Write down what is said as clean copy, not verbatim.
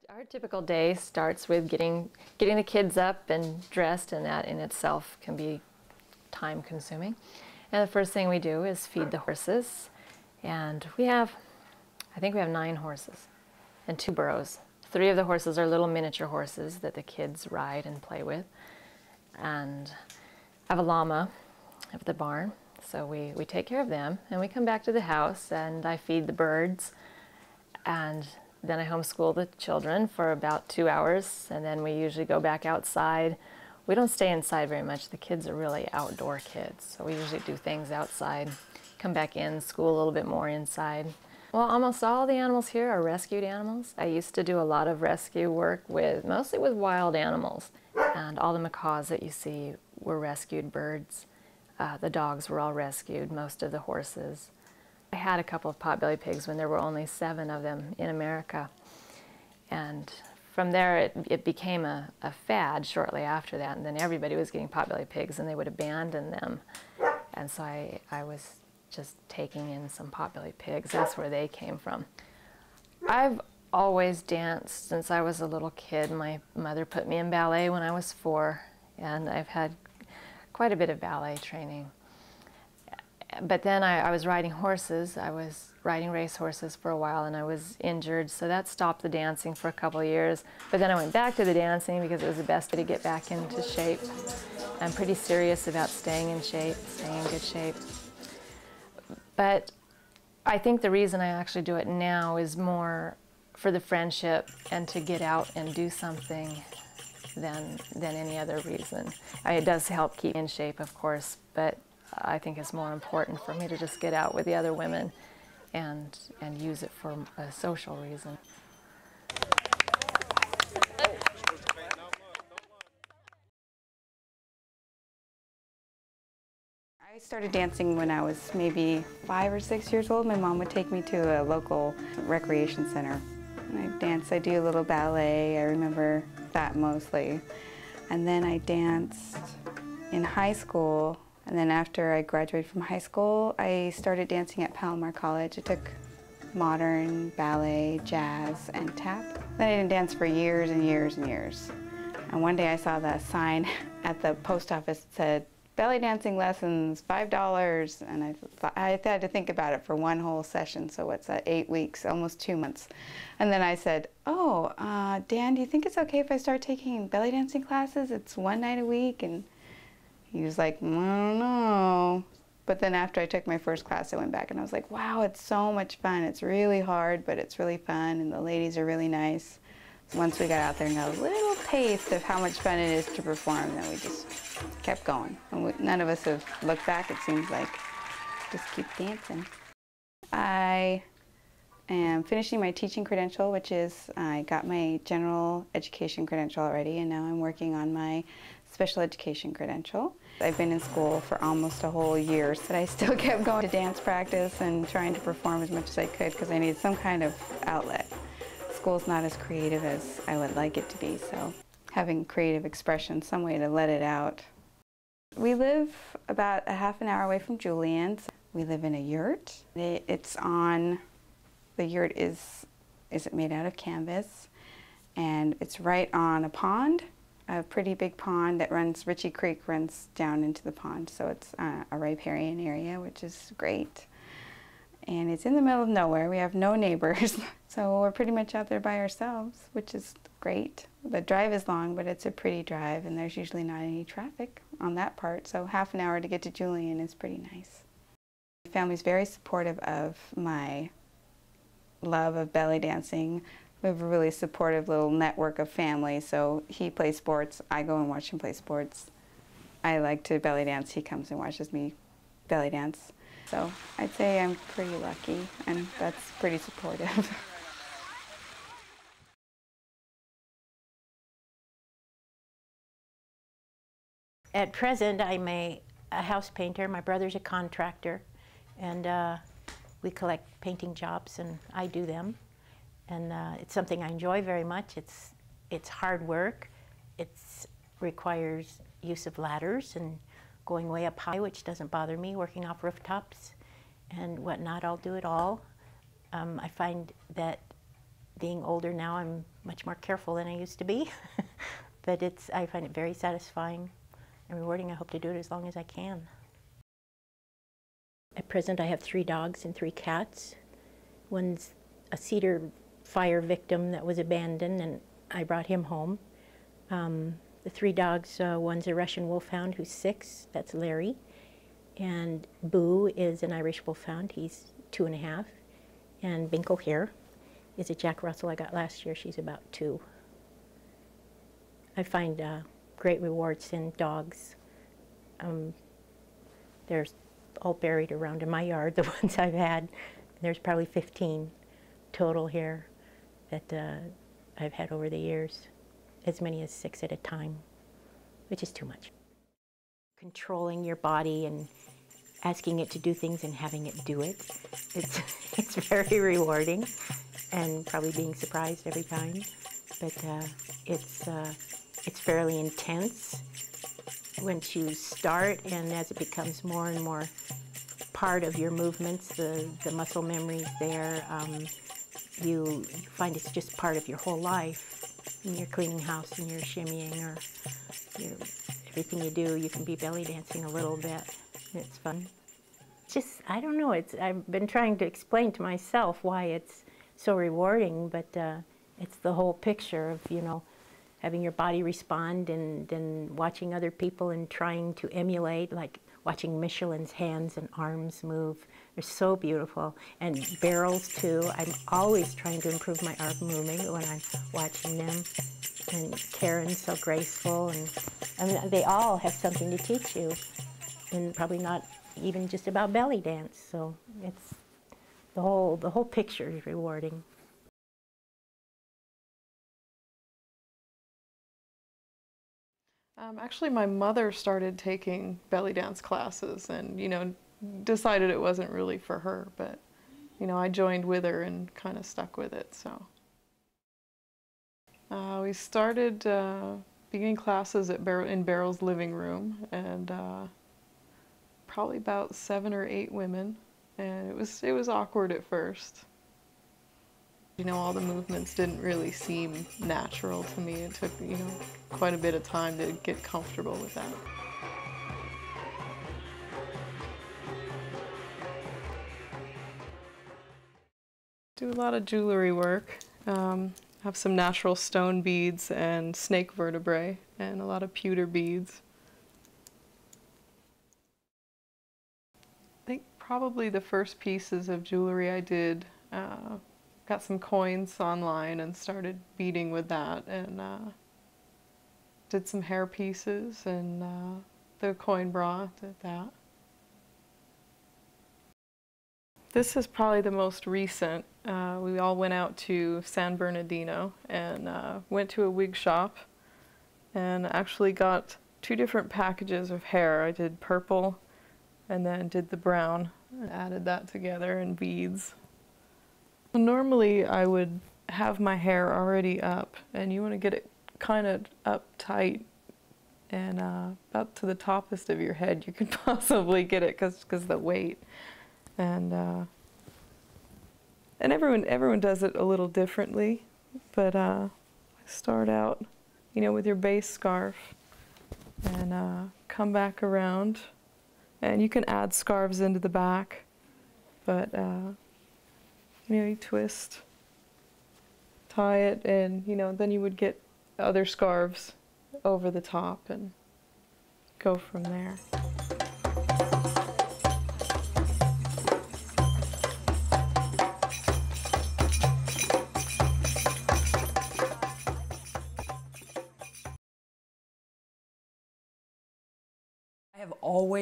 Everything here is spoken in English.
Our typical day starts with getting the kids up and dressed, and that in itself can be time consuming. And the first thing we do is feed the horses. And I think we have 9 horses and 2 burros. 3 of the horses are little miniature horses that the kids ride and play with. And I have a llama at the barn, so we take care of them. And we come back to the house and I feed the birds. And then I homeschool the children for about 2 hours, and then we usually go back outside. We don't stay inside very much. The kids are really outdoor kids, so we usually do things outside, come back in, school a little bit more inside. Well, almost all the animals here are rescued animals. I used to do a lot of rescue work mostly with wild animals, and all the macaws that you see were rescued birds. The dogs were all rescued, most of the horses. I had a couple of potbelly pigs when there were only 7 of them in America. And from there it became a fad shortly after that, and then everybody was getting potbelly pigs and they would abandon them. And so I was just taking in some potbelly pigs. That's where they came from. I've always danced since I was a little kid. My mother put me in ballet when I was 4, and I've had quite a bit of ballet training. But then I was riding horses. I was riding race horses for a while, and I was injured, so that stopped the dancing for a couple of years. But then I went back to the dancing because it was the best way to get back into shape. I'm pretty serious about staying in shape, staying in good shape. But I think the reason I actually do it now is more for the friendship and to get out and do something than any other reason. It does help keep in shape, of course, but I think it's more important for me to just get out with the other women and use it for a social reason. I started dancing when I was maybe 5 or 6 years old. My mom would take me to a local recreation center. And I do a little ballet. I remember that mostly. And then I danced in high school. And then after I graduated from high school, I started dancing at Palomar College. I took modern, ballet, jazz, and tap. Then I didn't dance for years and years and years. And one day I saw the sign at the post office that said, belly dancing lessons, $5. And I had to think about it for one whole session. So what's that, 8 weeks, almost 2 months. And then I said, Dan, do you think it's okay if I start taking belly dancing classes? It's 1 night a week. And he was like, I don't know. But then after I took my first class, I went back and I was like, wow, it's so much fun. It's really hard, but it's really fun, and the ladies are really nice. So once we got out there and got a little taste of how much fun it is to perform, then we just kept going. And none of us have looked back, it seems like. Just keep dancing. I am finishing my teaching credential, which is, I got my general education credential already, and now I'm working on my special education credential. I've been in school for almost a whole year, so I still kept going to dance practice and trying to perform as much as I could because I needed some kind of outlet. School's not as creative as I would like it to be, so having creative expression, some way to let it out. We live about a half an hour away from Julian. We live in a yurt. The yurt is made out of canvas, and it's right on a pond. A pretty big pond that Ritchie Creek runs down into the pond, so it's a riparian area, which is great. And it's in the middle of nowhere. We have no neighbors, so we're pretty much out there by ourselves, which is great. The drive is long, but it's a pretty drive, and there's usually not any traffic on that part, so half an hour to get to Julian is pretty nice. My family's very supportive of my love of belly dancing. We have a really supportive little network of family, so he plays sports, I go and watch him play sports. I like to belly dance, he comes and watches me belly dance. So I'd say I'm pretty lucky, and that's pretty supportive. At present, I'm a house painter. My brother's a contractor, and we collect painting jobs, and I do them. And it's something I enjoy very much. It's hard work. It requires use of ladders and going way up high, which doesn't bother me, working off rooftops and whatnot. I'll do it all. I find that being older now, I'm much more careful than I used to be. But I find it very satisfying and rewarding. I hope to do it as long as I can. At present, I have 3 dogs and 3 cats. One's a cedar fire victim that was abandoned, and I brought him home. The 3 dogs, one's a Russian wolfhound who's 6, that's Larry. And Boo is an Irish wolfhound, he's 2.5. And Binko here is a Jack Russell I got last year, she's about 2. I find great rewards in dogs. They're all buried around in my yard, the ones I've had. There's probably 15 total here that I've had over the years, as many as 6 at a time, which is too much. Controlling your body and asking it to do things and having it do it, it's very rewarding, and probably being surprised every time. But it's fairly intense once you start, and as it becomes more and more part of your movements, the muscle memory's there, you find it's just part of your whole life. When you're cleaning house and you're shimmying, or everything you do, you can be belly dancing a little bit. It's fun. Just, I don't know, I've been trying to explain to myself why it's so rewarding, but it's the whole picture of, having your body respond, and then watching other people and trying to emulate, like watching Michelin's hands and arms move. They're so beautiful. And barrels too. I'm always trying to improve my arm movement when I'm watching them. And Karen's so graceful, and I mean, they all have something to teach you, and probably not even just about belly dance. So it's the whole picture is rewarding. Actually, my mother started taking belly dance classes, and decided it wasn't really for her, but I joined with her and kind of stuck with it. So we started beginning classes in Beryl's living room, and probably about 7 or 8 women, and it was awkward at first. All the movements didn't really seem natural to me. It took, quite a bit of time to get comfortable with that. Do a lot of jewelry work. Have some natural stone beads and snake vertebrae, and a lot of pewter beads. I think probably the first pieces of jewelry I did, got some coins online and started beading with that, and did some hair pieces, and the coin bra, did that. This is probably the most recent. We all went out to San Bernardino and went to a wig shop and actually got 2 different packages of hair. I did purple and then did the brown, and added that together in beads. Normally I would have my hair already up, and you want to get it kind of up tight and about to the toppest of your head. You can possibly get it because the weight, and everyone does it a little differently, but start out with your base scarf and come back around, and you can add scarves into the back, but you twist, tie it, and then you would get other scarves over the top and go from there. I have always